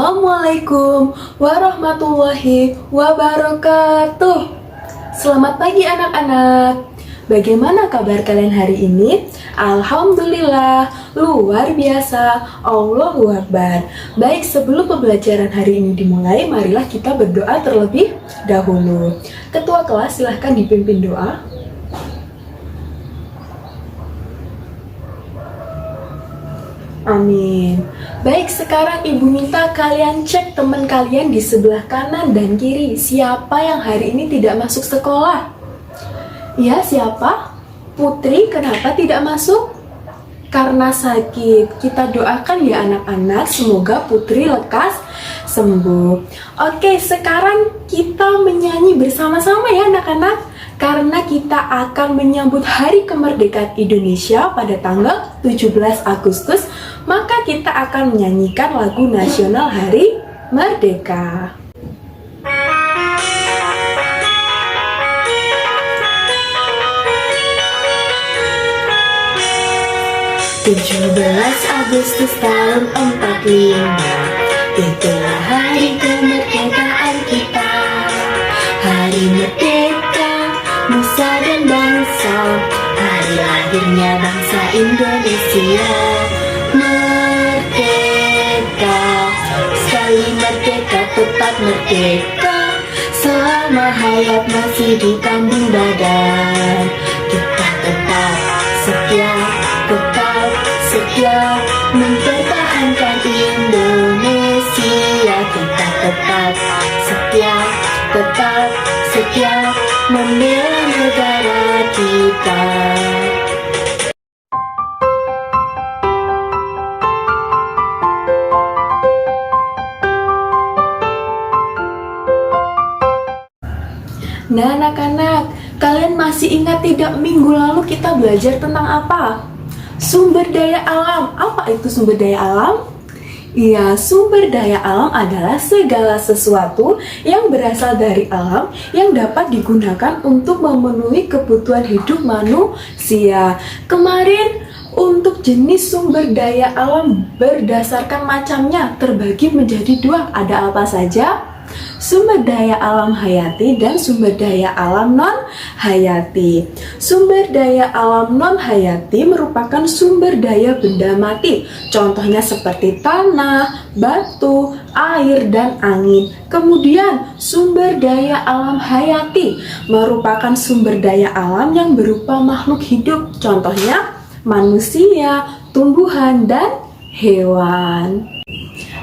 Assalamualaikum warahmatullahi wabarakatuh. Selamat pagi anak-anak. Bagaimana kabar kalian hari ini? Alhamdulillah, luar biasa. Allahu Akbar. Baik, sebelum pembelajaran hari ini dimulai, marilah kita berdoa terlebih dahulu. Ketua kelas silahkan dipimpin doa. Amin. Baik, sekarang ibu minta kalian cek teman kalian di sebelah kanan dan kiri. Siapa yang hari ini tidak masuk sekolah? Ya, siapa? Putri, kenapa tidak masuk? Karena sakit. Kita doakan ya anak-anak, semoga Putri lekas sembuh. Oke, sekarang kita menyanyi bersama-sama ya anak-anak. Karena kita akan menyambut Hari Kemerdekaan Indonesia pada tanggal 17 Agustus, maka kita akan menyanyikan lagu nasional Hari Merdeka. Agustus tahun 45, itulah hari kemerdekaan kita. Hari merdeka, nusa dan bangsa, hari lahirnya bangsa Indonesia. Merdeka, sekali merdeka tetap merdeka, selama hayat masih di kandung badan. Kita tetap setia, mempertahankan Indonesia. Kita tetap setia, membela negara kita. Nah anak-anak, kalian masih ingat tidak minggu lalu kita belajar tentang apa? Sumber daya alam. Apa itu sumber daya alam? Iya, sumber daya alam adalah segala sesuatu yang berasal dari alam yang dapat digunakan untuk memenuhi kebutuhan hidup manusia. Kemarin untuk jenis sumber daya alam berdasarkan macamnya terbagi menjadi dua. Ada apa saja? Sumber daya alam hayati dan sumber daya alam non-hayati. Sumber daya alam non-hayati merupakan sumber daya benda mati. Contohnya seperti tanah, batu, air, dan angin. Kemudian sumber daya alam hayati merupakan sumber daya alam yang berupa makhluk hidup. Contohnya manusia, tumbuhan, dan hewan.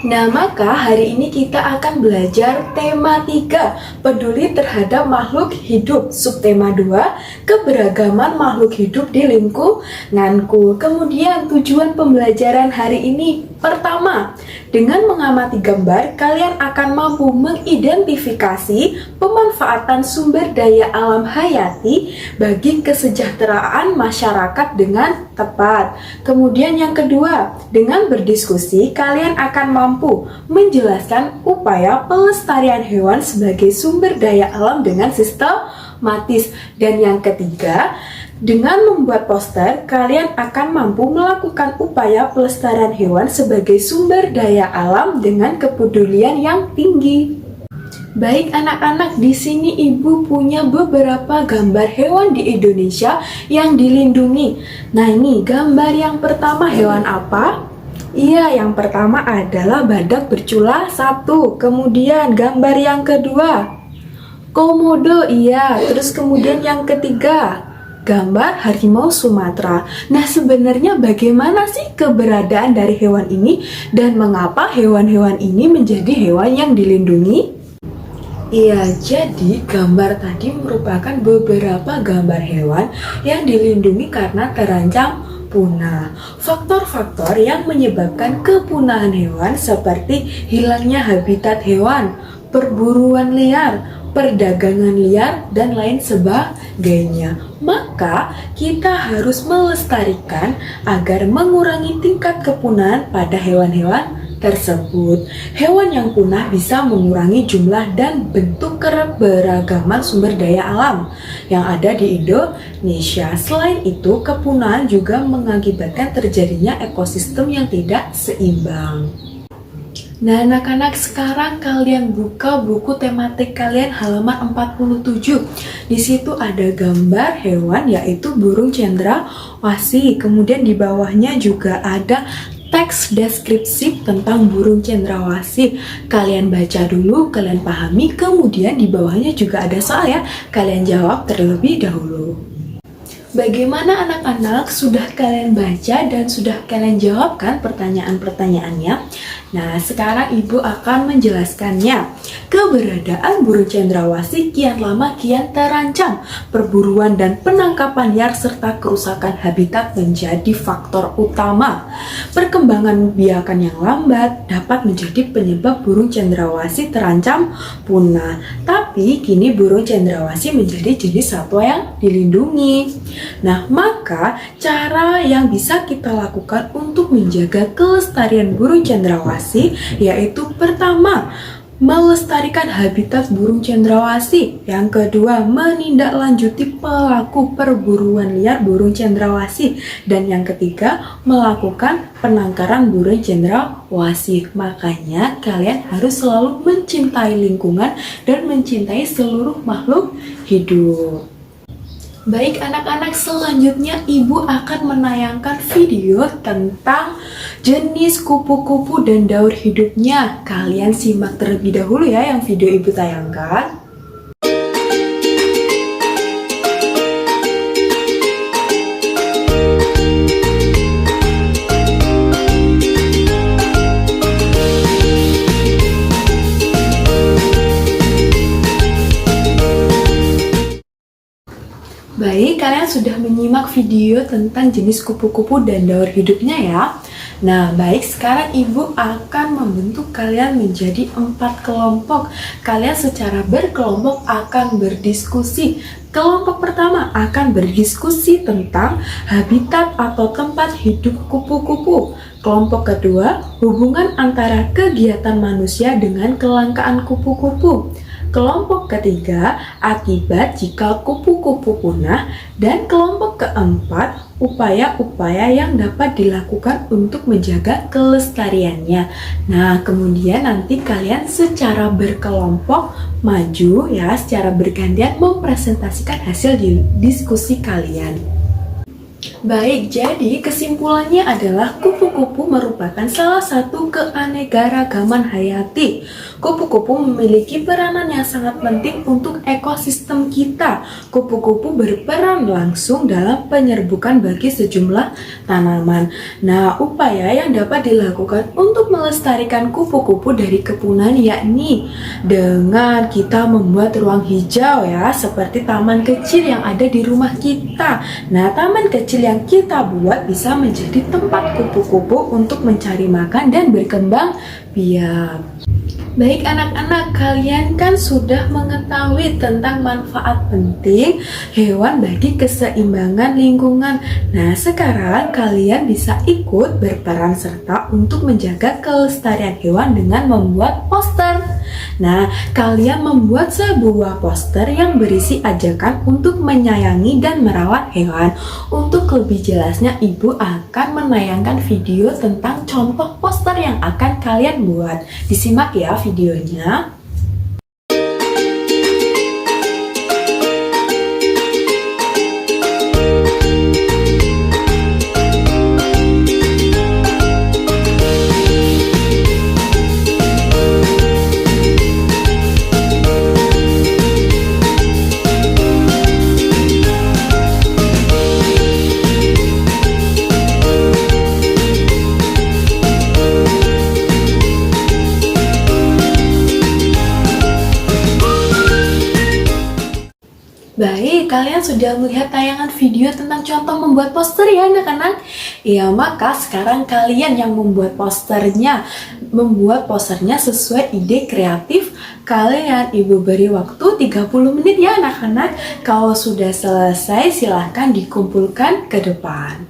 Nah, maka hari ini kita akan belajar tema 3, peduli terhadap makhluk hidup. Subtema 2, keberagaman makhluk hidup di lingkunganku. Kemudian tujuan pembelajaran hari ini, pertama, dengan mengamati gambar, kalian akan mampu mengidentifikasi pemanfaatan sumber daya alam hayati bagi kesejahteraan masyarakat dengan tepat. Kemudian yang kedua, dengan berdiskusi, kalian akan mampu menjelaskan upaya pelestarian hewan sebagai sumber daya alam dengan sistematis. Dan yang ketiga, dengan membuat poster, kalian akan mampu melakukan upaya pelestarian hewan sebagai sumber daya alam dengan kepedulian yang tinggi. Baik anak-anak, di sini ibu punya beberapa gambar hewan di Indonesia yang dilindungi. Nah, ini gambar yang pertama hewan apa? Iya, yang pertama adalah badak bercula 1. Kemudian gambar yang kedua, komodo. Iya, terus kemudian yang ketiga, gambar harimau Sumatera. Nah, sebenarnya bagaimana sih keberadaan dari hewan ini dan mengapa hewan-hewan ini menjadi hewan yang dilindungi? Iya, jadi gambar tadi merupakan beberapa gambar hewan yang dilindungi karena terancam punah. Faktor-faktor yang menyebabkan kepunahan hewan seperti hilangnya habitat hewan, perburuan liar, perdagangan liar, dan lain sebagainya. Maka kita harus melestarikan agar mengurangi tingkat kepunahan pada hewan-hewan tersebut. Hewan yang punah bisa mengurangi jumlah dan bentuk keberagaman sumber daya alam yang ada di Indonesia. Selain itu, kepunahan juga mengakibatkan terjadinya ekosistem yang tidak seimbang. Nah, anak-anak, sekarang kalian buka buku tematik kalian halaman 47. Di situ ada gambar hewan yaitu burung cendrawasih. Kemudian di bawahnya juga ada teks deskripsi tentang burung cendrawasih. Kalian baca dulu, kalian pahami, kemudian di bawahnya juga ada soal ya. Kalian jawab terlebih dahulu. Bagaimana anak-anak? Sudah kalian baca dan sudah kalian jawabkan pertanyaan-pertanyaannya? Nah, sekarang Ibu akan menjelaskannya. Keberadaan burung cendrawasih kian lama kian terancam. Perburuan dan penangkapan liar serta kerusakan habitat menjadi faktor utama. Perkembangan biakan yang lambat dapat menjadi penyebab burung cendrawasih terancam punah. Tapi kini burung cendrawasih menjadi jenis satwa yang dilindungi. Nah, maka cara yang bisa kita lakukan untuk menjaga kelestarian burung cendrawasih yaitu pertama, melestarikan habitat burung cendrawasih. Yang kedua, menindaklanjuti pelaku perburuan liar burung cendrawasih. Dan yang ketiga, melakukan penangkaran burung cendrawasih. Makanya kalian harus selalu mencintai lingkungan dan mencintai seluruh makhluk hidup. Baik anak-anak, selanjutnya Ibu akan menayangkan video tentang jenis kupu-kupu dan daur hidupnya. Kalian simak terlebih dahulu ya yang video Ibu tayangkan. Baik, kalian sudah menyimak video tentang jenis kupu-kupu dan daur hidupnya ya. Nah, baik, sekarang Ibu akan membentuk kalian menjadi 4 kelompok. Kalian secara berkelompok akan berdiskusi. Kelompok pertama akan berdiskusi tentang habitat atau tempat hidup kupu-kupu. Kelompok kedua, hubungan antara kegiatan manusia dengan kelangkaan kupu-kupu. Kelompok ketiga, akibat jika kupu-kupu punah. Dan kelompok keempat, upaya-upaya yang dapat dilakukan untuk menjaga kelestariannya. Nah, kemudian nanti kalian secara berkelompok maju ya, secara bergantian mempresentasikan hasil diskusi kalian. Baik, jadi kesimpulannya adalah kupu-kupu merupakan salah satu keanekaragaman hayati. Kupu-kupu memiliki peranan yang sangat penting untuk ekosistem kita. Kupu-kupu berperan langsung dalam penyerbukan bagi sejumlah tanaman. Nah, upaya yang dapat dilakukan untuk melestarikan kupu-kupu dari kepunahan yakni dengan kita membuat ruang hijau ya, seperti taman kecil yang ada di rumah kita. Nah, taman kecil yang kita buat bisa menjadi tempat kupu-kupu untuk mencari makan dan berkembang biak. Baik anak-anak, kalian kan sudah mengetahui tentang manfaat penting hewan bagi keseimbangan lingkungan. Nah, sekarang kalian bisa ikut berperan serta untuk menjaga kelestarian hewan dengan membuat poster. Nah, kalian membuat sebuah poster yang berisi ajakan untuk menyayangi dan merawat hewan. Untuk lebih jelasnya, Ibu akan menayangkan video tentang contoh poster yang akan kalian buat. Disimak ya videonya. Baik, kalian sudah melihat tayangan video tentang contoh membuat poster ya anak-anak? Ya, maka sekarang kalian yang membuat posternya sesuai ide kreatif kalian. Ibu beri waktu 30 menit ya anak-anak. Kalau sudah selesai, silahkan dikumpulkan ke depan.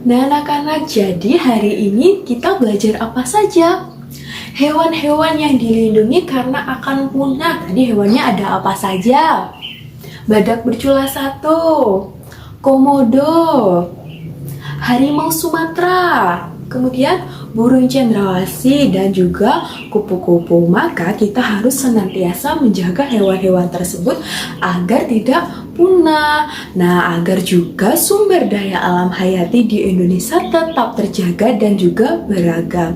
Nah anak-anak, jadi hari ini kita belajar apa saja? Hewan-hewan yang dilindungi karena akan punah. Tadi hewannya ada apa saja? Badak bercula 1, komodo, harimau Sumatera, kemudian burung cendrawasih, dan juga kupu-kupu. Maka kita harus senantiasa menjaga hewan-hewan tersebut agar tidak punah. Nah, agar juga sumber daya alam hayati di Indonesia tetap terjaga dan juga beragam.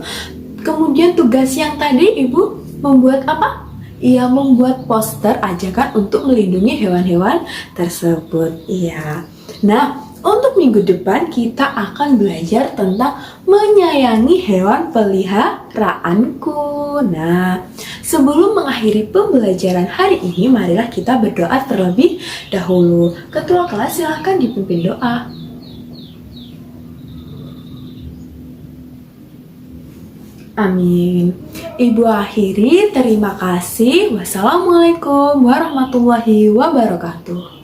Kemudian tugas yang tadi Ibu membuat apa? Ia membuat poster ajakan untuk melindungi hewan-hewan tersebut. Iya. Nah, untuk minggu depan kita akan belajar tentang menyayangi hewan peliharaanku. Nah, sebelum mengakhiri pembelajaran hari ini, marilah kita berdoa terlebih dahulu. Ketua kelas silahkan dipimpin doa. Amin. Ibu akhiri, terima kasih. Wassalamualaikum warahmatullahi wabarakatuh.